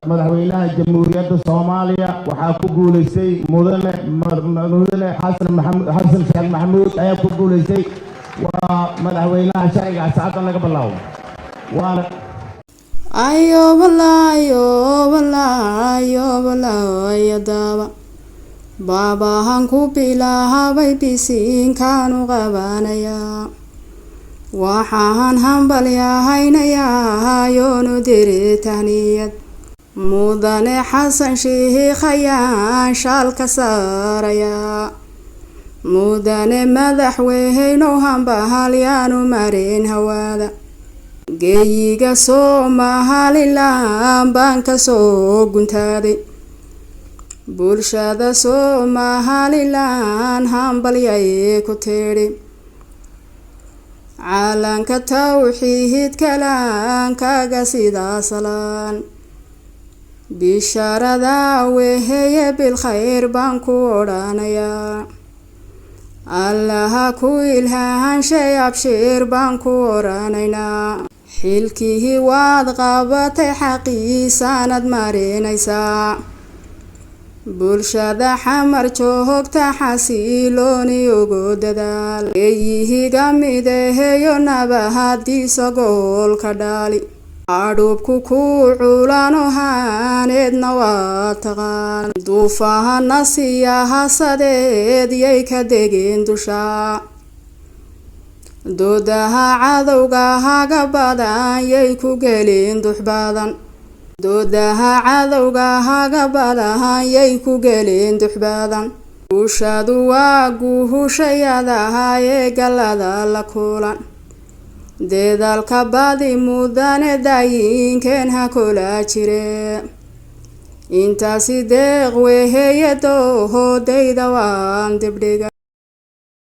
madaxweynaha jamhuuriyadda Soomaaliya waxa ku guuleystay mudane xasan sheekh maxamuud ayaa ku guuleystay waa madaxweynaha sharciga saacada laga bilaabo waana ayo wallahi yadaba baba hanku bilaabay bisinkaanu qabanaya waxaan hambalyahaynaya yoonu diritaaniyad mudane xasan sheekh ayaan shaalka saaraya mudane madaxweyne hambalyaanu marin hawada geeyiga Somaliland baan ka soo guntaaday bulshada Somaliland hambalyay ku teedhay calanka tawxiid kalaankaga sidaa salaan bisharada weeye bil khayr baan ku odhanayaa allaha ku ilhaanshay abshir baan ku oranaynaa xilkii waad qabatay xaqiisanad marinaysaa bulshada xamar joogta xasilooni ugu dadaal eeyihiga mideeyo nabahadiisa goolka dhaali adhubku ku culano haaneedna waa taqaan duufahana siyaasadeed yay ka degeen dusha doodaha cadowga haga badan yay ku gelin dux badan doodaha cadowga haga badan yay ku gelin dux badan bulshadu waa guushayadaha ee galada la kulan dedaalka badi mudane daayinkeen ha kula jire intaasi deeq weeye doohodayda waan dibdhiga